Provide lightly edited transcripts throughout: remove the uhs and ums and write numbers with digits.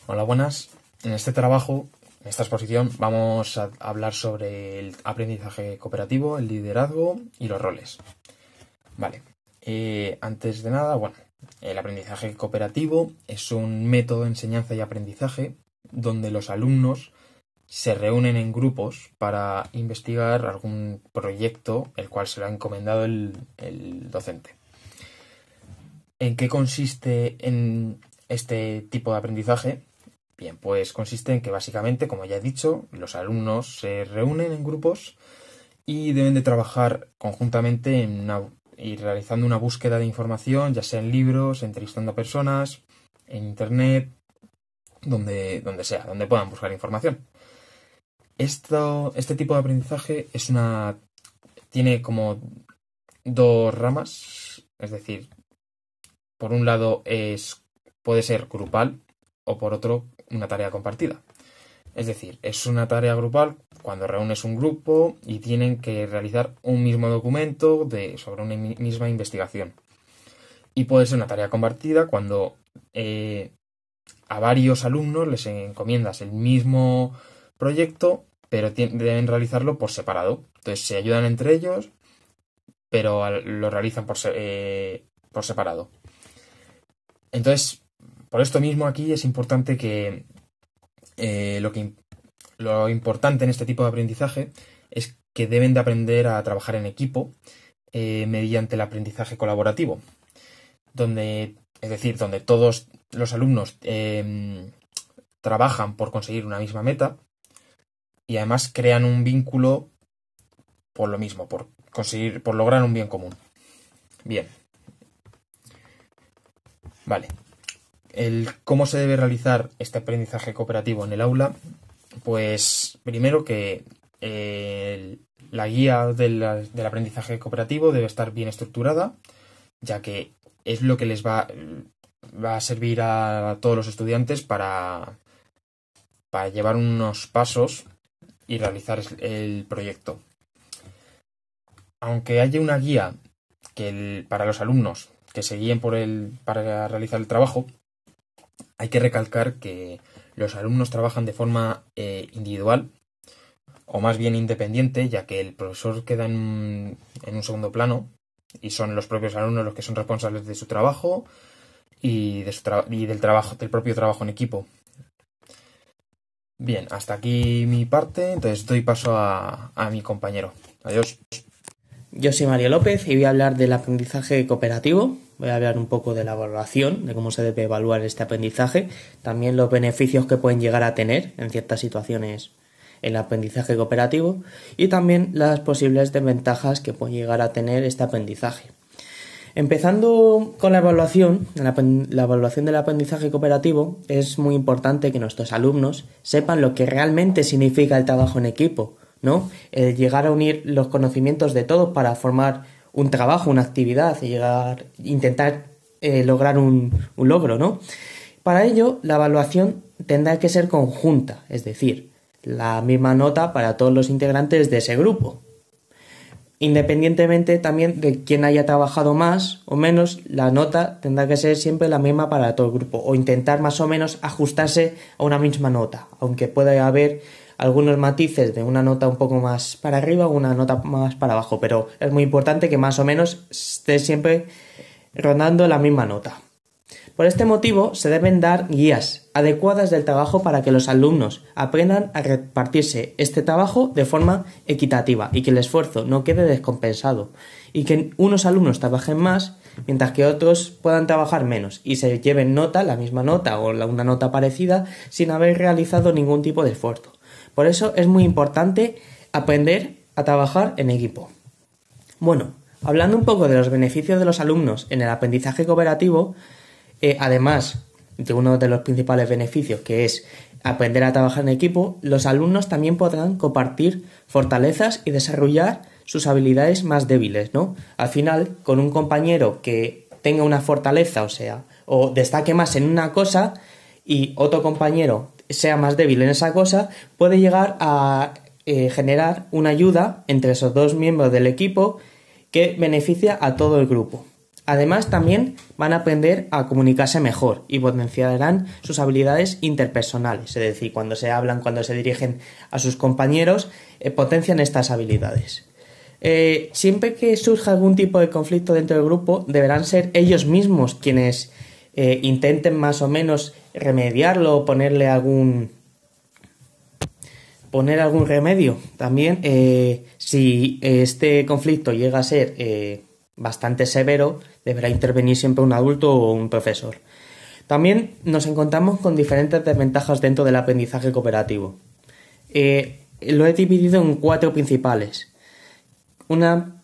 Hola, buenas. En este trabajo, en esta exposición, vamos a hablar sobre el aprendizaje cooperativo, el liderazgo y los roles. Vale. Antes de nada, el aprendizaje cooperativo es un método de enseñanza y aprendizaje donde los alumnos se reúnen en grupos para investigar algún proyecto el cual se le ha encomendado el docente. ¿En qué consiste en este tipo de aprendizaje? Bien, pues consiste en que básicamente, como ya he dicho, los alumnos se reúnen en grupos y deben de trabajar conjuntamente y realizando una búsqueda de información, ya sea en libros, entrevistando a personas, en internet, donde sea, donde puedan buscar información. Este tipo de aprendizaje tiene como dos ramas, es decir, por un lado puede ser grupal o por otro una tarea compartida. Es decir, es una tarea grupal cuando reúnes un grupo y tienen que realizar un mismo documento sobre una misma investigación. Y puede ser una tarea compartida cuando a varios alumnos les encomiendas el mismo proyecto, pero deben realizarlo por separado. Entonces se ayudan entre ellos, pero lo realizan por separado. Entonces, por esto mismo aquí es importante que lo importante en este tipo de aprendizaje es que deben de aprender a trabajar en equipo mediante el aprendizaje colaborativo, donde todos los alumnos trabajan por conseguir una misma meta y además crean un vínculo por lo mismo, por lograr un bien común. Bien. Vale. ¿Cómo se debe realizar este aprendizaje cooperativo en el aula? Pues primero que la guía del aprendizaje cooperativo debe estar bien estructurada, ya que es lo que les va a servir a todos los estudiantes para llevar unos pasos y realizar el proyecto. Aunque haya una guía para los alumnos que se guíen para realizar el trabajo, hay que recalcar que los alumnos trabajan de forma individual o más bien independiente, ya que el profesor queda en un segundo plano y son los propios alumnos los que son responsables de su trabajo y del propio trabajo en equipo. Bien, hasta aquí mi parte, entonces doy paso a mi compañero. Adiós. Yo soy Mario López y voy a hablar del aprendizaje cooperativo. Voy a hablar un poco de la evaluación, de cómo se debe evaluar este aprendizaje, también los beneficios que pueden llegar a tener en ciertas situaciones el aprendizaje cooperativo y también las posibles desventajas que puede llegar a tener este aprendizaje. Empezando con la evaluación, la evaluación del aprendizaje cooperativo, es muy importante que nuestros alumnos sepan lo que realmente significa el trabajo en equipo, ¿no? El llegar a unir los conocimientos de todos para formar un trabajo, una actividad, intentar lograr un logro, ¿no? Para ello, la evaluación tendrá que ser conjunta, es decir, la misma nota para todos los integrantes de ese grupo. Independientemente también de quién haya trabajado más o menos, la nota tendrá que ser siempre la misma para todo el grupo o intentar más o menos ajustarse a una misma nota, aunque pueda haber algunos matices de una nota un poco más para arriba o una nota más para abajo, pero es muy importante que más o menos esté siempre rondando la misma nota. Por este motivo se deben dar guías adecuadas del trabajo para que los alumnos aprendan a repartirse este trabajo de forma equitativa y que el esfuerzo no quede descompensado y que unos alumnos trabajen más mientras que otros puedan trabajar menos y se lleven nota, la misma nota o una nota parecida sin haber realizado ningún tipo de esfuerzo. Por eso es muy importante aprender a trabajar en equipo. Bueno, hablando un poco de los beneficios de los alumnos en el aprendizaje cooperativo, además de uno de los principales beneficios que es aprender a trabajar en equipo, los alumnos también podrán compartir fortalezas y desarrollar sus habilidades más débiles, ¿no? Al final, con un compañero que tenga una fortaleza, o destaque más en una cosa y otro compañero sea más débil en esa cosa, puede llegar a generar una ayuda entre esos dos miembros del equipo que beneficia a todo el grupo. Además, también van a aprender a comunicarse mejor y potenciarán sus habilidades interpersonales, es decir, cuando se hablan, cuando se dirigen a sus compañeros, potencian estas habilidades. Siempre que surja algún tipo de conflicto dentro del grupo, deberán ser ellos mismos quienes intenten más o menos remediarlo o poner algún remedio. También, si este conflicto llega a ser bastante severo, deberá intervenir siempre un adulto o un profesor. También nos encontramos con diferentes desventajas dentro del aprendizaje cooperativo. Lo he dividido en 4 principales. Una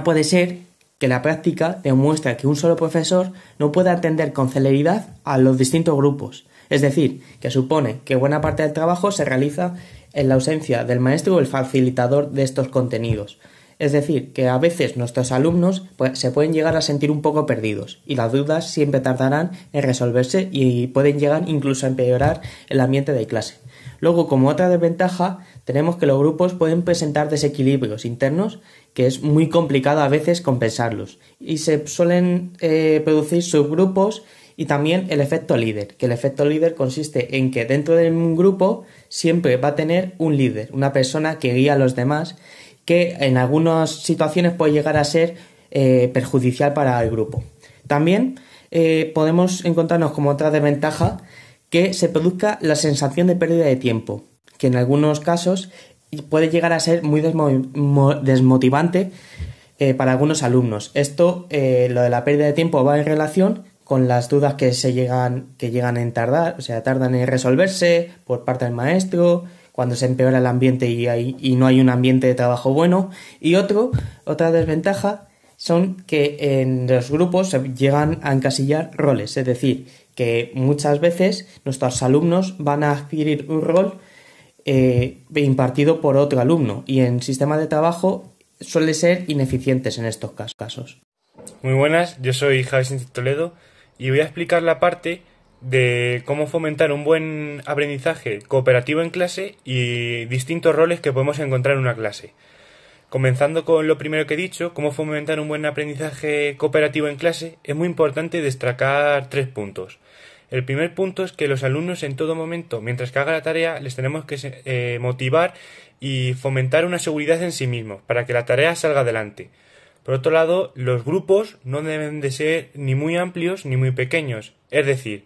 puede ser que la práctica demuestra que un solo profesor no puede atender con celeridad a los distintos grupos. Es decir, que supone que buena parte del trabajo se realiza en la ausencia del maestro o el facilitador de estos contenidos. Es decir, que a veces nuestros alumnos se pueden llegar a sentir un poco perdidos y las dudas siempre tardarán en resolverse y pueden llegar incluso a empeorar el ambiente de clase. Luego, como otra desventaja, tenemos que los grupos pueden presentar desequilibrios internos que es muy complicado a veces compensarlos y se suelen producir subgrupos y también el efecto líder, que el efecto líder consiste en que dentro de un grupo siempre va a tener un líder, una persona que guía a los demás, que en algunas situaciones puede llegar a ser perjudicial para el grupo. También podemos encontrarnos como otra desventaja que se produzca la sensación de pérdida de tiempo, que en algunos casos puede llegar a ser muy desmotivante para algunos alumnos. Esto, lo de la pérdida de tiempo, va en relación con las dudas que llegan en tardar, o sea, tardan en resolverse por parte del maestro, cuando se empeora el ambiente y no hay un ambiente de trabajo bueno. Y otra desventaja son que en los grupos se llegan a encasillar roles, es decir, que muchas veces nuestros alumnos van a adquirir un rol impartido por otro alumno y en sistemas de trabajo suele ser ineficientes en estos casos. Muy buenas, yo soy Javi Sánchez Toledo y voy a explicar la parte de cómo fomentar un buen aprendizaje cooperativo en clase y distintos roles que podemos encontrar en una clase. Comenzando con lo primero que he dicho, cómo fomentar un buen aprendizaje cooperativo en clase, es muy importante destacar 3 puntos. El primer punto es que los alumnos en todo momento, mientras que hagan la tarea, les tenemos que motivar y fomentar una seguridad en sí mismos para que la tarea salga adelante. Por otro lado, los grupos no deben de ser ni muy amplios ni muy pequeños, es decir,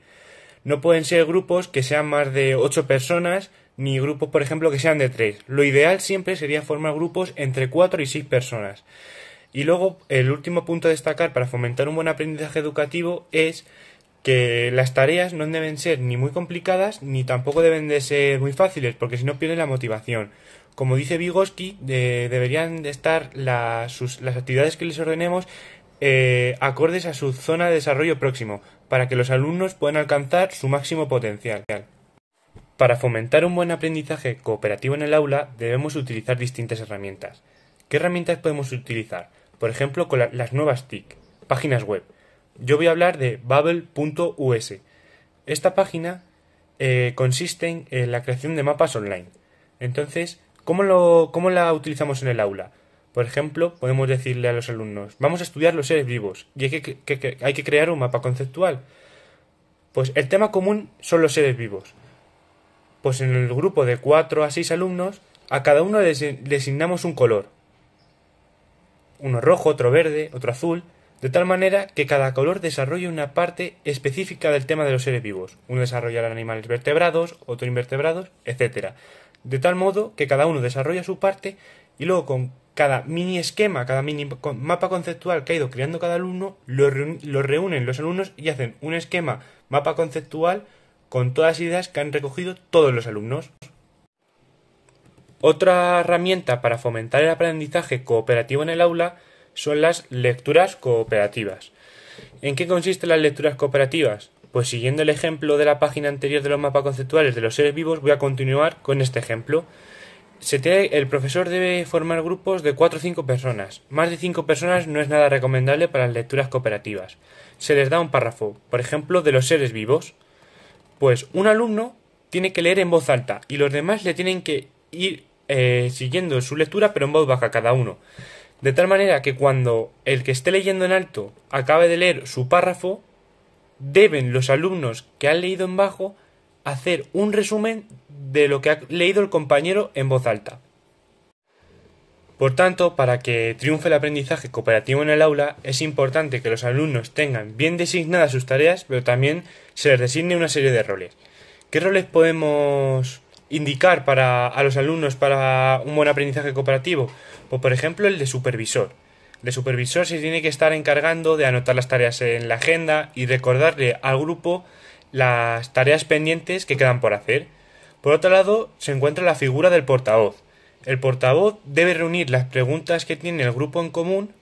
no pueden ser grupos que sean más de 8 personas, ni grupos, por ejemplo, que sean de 3. Lo ideal siempre sería formar grupos entre 4 y 6 personas. Y luego, el último punto a destacar para fomentar un buen aprendizaje educativo es que las tareas no deben ser ni muy complicadas, ni tampoco deben de ser muy fáciles, porque si no pierden la motivación. Como dice Vygotsky, deberían de estar las actividades que les ordenemos acordes a su zona de desarrollo próximo, para que los alumnos puedan alcanzar su máximo potencial. Para fomentar un buen aprendizaje cooperativo en el aula, debemos utilizar distintas herramientas. ¿Qué herramientas podemos utilizar? Por ejemplo, con las nuevas TIC, páginas web. Yo voy a hablar de Babbel.us. Esta página consiste en la creación de mapas online. Entonces, ¿cómo la utilizamos en el aula? Por ejemplo, podemos decirle a los alumnos, vamos a estudiar los seres vivos y hay que crear un mapa conceptual. Pues el tema común son los seres vivos. Pues en el grupo de 4 a 6 alumnos, a cada uno le designamos un color. Uno rojo, otro verde, otro azul, de tal manera que cada color desarrolle una parte específica del tema de los seres vivos. Uno desarrollará animales vertebrados, otro invertebrados, etc. De tal modo que cada uno desarrolla su parte y luego con cada mini esquema, cada mini mapa conceptual que ha ido creando cada alumno, lo reúnen los alumnos y hacen un esquema, mapa conceptual con todas las ideas que han recogido todos los alumnos. Otra herramienta para fomentar el aprendizaje cooperativo en el aula son las lecturas cooperativas. ¿En qué consisten las lecturas cooperativas? Pues siguiendo el ejemplo de la página anterior de los mapas conceptuales de los seres vivos, voy a continuar con este ejemplo. El profesor debe formar grupos de 4 o 5 personas. Más de 5 personas no es nada recomendable para las lecturas cooperativas. Se les da un párrafo, por ejemplo, de los seres vivos. Pues un alumno tiene que leer en voz alta y los demás le tienen que ir siguiendo su lectura, pero en voz baja cada uno. de tal manera que cuando el que esté leyendo en alto acabe de leer su párrafo, deben los alumnos que han leído en bajo hacer un resumen de lo que ha leído el compañero en voz alta. Por tanto, para que triunfe el aprendizaje cooperativo en el aula, es importante que los alumnos tengan bien designadas sus tareas, pero también se les designe una serie de roles. ¿Qué roles podemos indicar a los alumnos para un buen aprendizaje cooperativo? Pues, por ejemplo, el de supervisor. El de supervisor se tiene que estar encargando de anotar las tareas en la agenda y recordarle al grupo las tareas pendientes que quedan por hacer. Por otro lado, se encuentra la figura del portavoz. El portavoz debe reunir las preguntas que tiene el grupo en común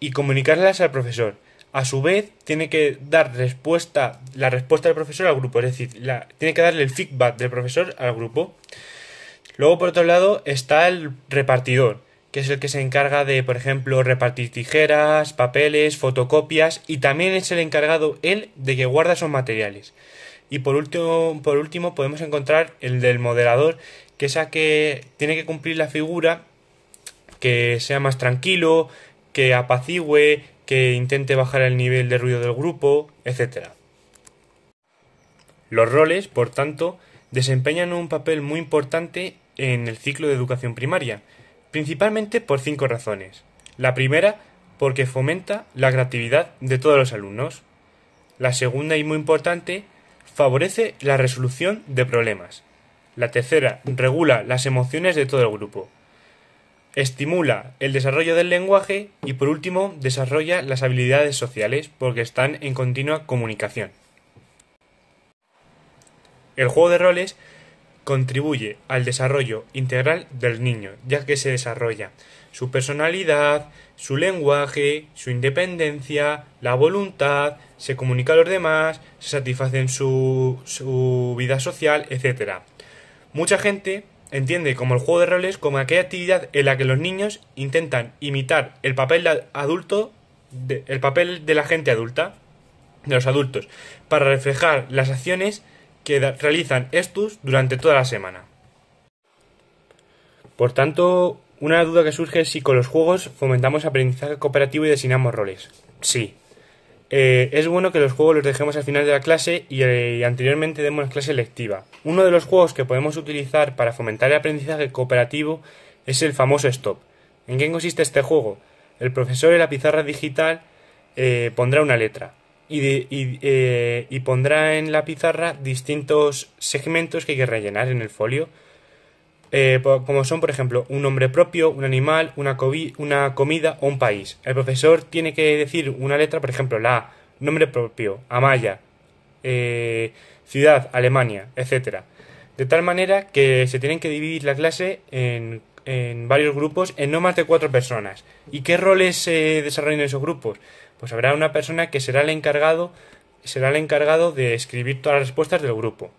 y comunicárselas al profesor. A su vez, tiene que dar la respuesta del profesor al grupo, es decir, tiene que darle el feedback del profesor al grupo. Luego, por otro lado, está el repartidor, que es el que se encarga de, por ejemplo, repartir tijeras, papeles, fotocopias, y también es el encargado él de que guarda esos materiales. Y por último podemos encontrar el del moderador, que es a que tiene que cumplir la figura que sea más tranquilo, que apacigüe, que intente bajar el nivel de ruido del grupo, etc. Los roles, por tanto, desempeñan un papel muy importante en el ciclo de educación primaria, principalmente por 5 razones. La primera, porque fomenta la creatividad de todos los alumnos. La segunda, y muy importante, favorece la resolución de problemas. La tercera, regula las emociones de todo el grupo. Estimula el desarrollo del lenguaje y, por último, desarrolla las habilidades sociales porque están en continua comunicación. El juego de roles contribuye al desarrollo integral del niño, ya que se desarrolla su personalidad, su lenguaje, su independencia, la voluntad, se comunica a los demás, se satisfacen su vida social, etc. Mucha gente entiende como el juego de roles como aquella actividad en la que los niños intentan imitar el papel de la gente adulta, de los adultos, para reflejar las acciones que realizan estos durante toda la semana. Por tanto, una duda que surge es si con los juegos fomentamos aprendizaje cooperativo y designamos roles. Sí. Es bueno que los juegos los dejemos al final de la clase y anteriormente demos clase lectiva. Uno de los juegos que podemos utilizar para fomentar el aprendizaje cooperativo es el famoso Stop. ¿En qué consiste este juego? El profesor en la pizarra digital pondrá una letra y pondrá en la pizarra distintos segmentos que hay que rellenar en el folio, como son, por ejemplo, un nombre propio, un animal, una comida o un país. El profesor tiene que decir una letra, por ejemplo, la A, nombre propio, Amaya, ciudad, Alemania, etc. De tal manera que se tienen que dividir la clase en varios grupos en no más de 4 personas. ¿Y qué roles se desarrollan en esos grupos? Pues habrá una persona que será el encargado de escribir todas las respuestas del grupo.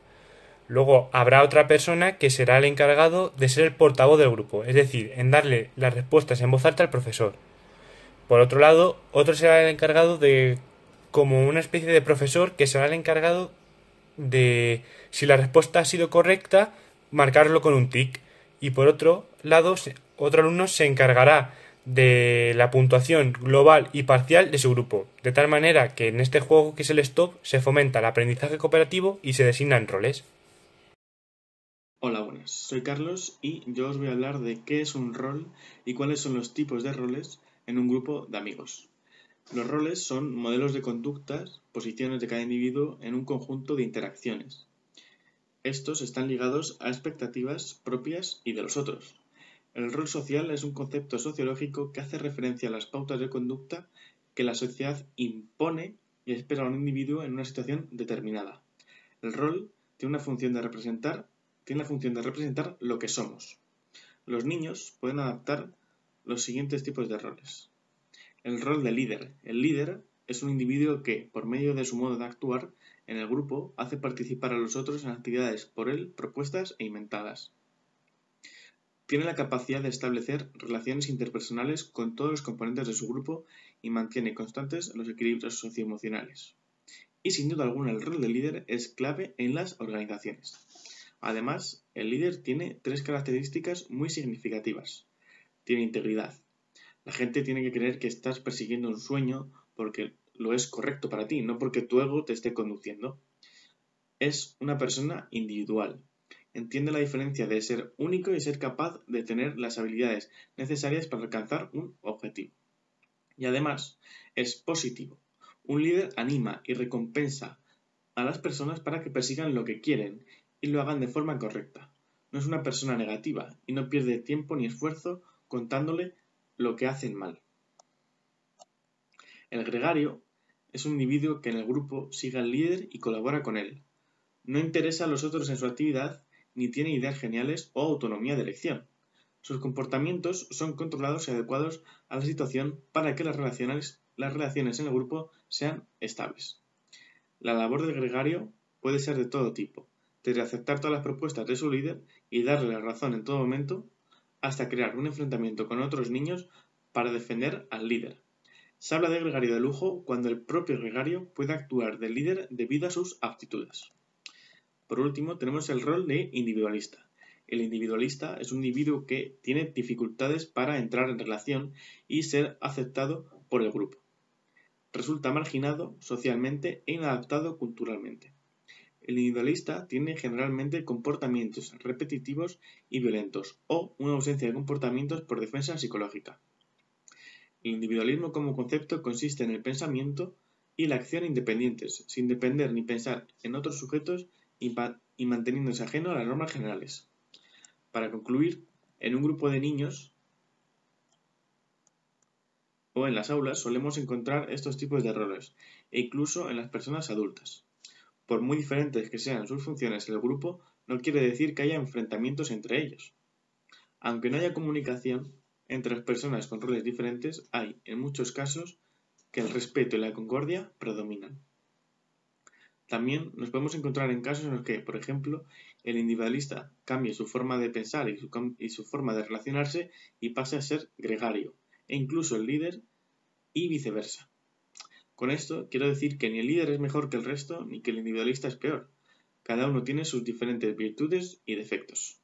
Luego habrá otra persona que será el encargado de ser el portavoz del grupo, es decir, en darle las respuestas en voz alta al profesor. Por otro lado, otro será el encargado de, como una especie de profesor, que será el encargado de, si la respuesta ha sido correcta, marcarlo con un tic. Y por otro lado, otro alumno se encargará de la puntuación global y parcial de su grupo, de tal manera que en este juego que es el Stop se fomenta el aprendizaje cooperativo y se designan roles. Hola, buenas. Soy Carlos y yo os voy a hablar de qué es un rol y cuáles son los tipos de roles en un grupo de amigos. Los roles son modelos de conductas, posiciones de cada individuo en un conjunto de interacciones. Estos están ligados a expectativas propias y de los otros. El rol social es un concepto sociológico que hace referencia a las pautas de conducta que la sociedad impone y espera a un individuo en una situación determinada. El rol tiene la función de representar lo que somos. Los niños pueden adaptar los siguientes tipos de roles. El rol de líder. El líder es un individuo que, por medio de su modo de actuar en el grupo, hace participar a los otros en actividades por él propuestas e inventadas. Tiene la capacidad de establecer relaciones interpersonales con todos los componentes de su grupo y mantiene constantes los equilibrios socioemocionales. Y sin duda alguna el rol de líder es clave en las organizaciones. Además, el líder tiene 3 características muy significativas. Tiene integridad. La gente tiene que creer que estás persiguiendo un sueño porque lo es correcto para ti, no porque tu ego te esté conduciendo. Es una persona individual. Entiende la diferencia de ser único y ser capaz de tener las habilidades necesarias para alcanzar un objetivo. Y además, es positivo. Un líder anima y recompensa a las personas para que persigan lo que quieren y lo hagan de forma correcta. No es una persona negativa y no pierde tiempo ni esfuerzo contándole lo que hacen mal. El gregario es un individuo que en el grupo sigue al líder y colabora con él. No interesa a los otros en su actividad ni tiene ideas geniales o autonomía de elección. Sus comportamientos son controlados y adecuados a la situación para que las relaciones en el grupo sean estables. La labor del gregario puede ser de todo tipo, desde aceptar todas las propuestas de su líder y darle la razón en todo momento, hasta crear un enfrentamiento con otros niños para defender al líder. Se habla de gregario de lujo cuando el propio gregario puede actuar de líder debido a sus aptitudes. Por último, tenemos el rol de individualista. El individualista es un individuo que tiene dificultades para entrar en relación y ser aceptado por el grupo. Resulta marginado socialmente e inadaptado culturalmente. El individualista tiene generalmente comportamientos repetitivos y violentos o una ausencia de comportamientos por defensa psicológica. El individualismo como concepto consiste en el pensamiento y la acción independientes, sin depender ni pensar en otros sujetos y manteniéndose ajeno a las normas generales. Para concluir, en un grupo de niños o en las aulas solemos encontrar estos tipos de roles, e incluso en las personas adultas. Por muy diferentes que sean sus funciones en el grupo, no quiere decir que haya enfrentamientos entre ellos. Aunque no haya comunicación entre las personas con roles diferentes, hay, en muchos casos, que el respeto y la concordia predominan. También nos podemos encontrar en casos en los que, por ejemplo, el individualista cambie su forma de pensar y su forma de relacionarse y pase a ser gregario, e incluso el líder y viceversa. Con esto quiero decir que ni el líder es mejor que el resto ni que el individualista es peor. Cada uno tiene sus diferentes virtudes y defectos.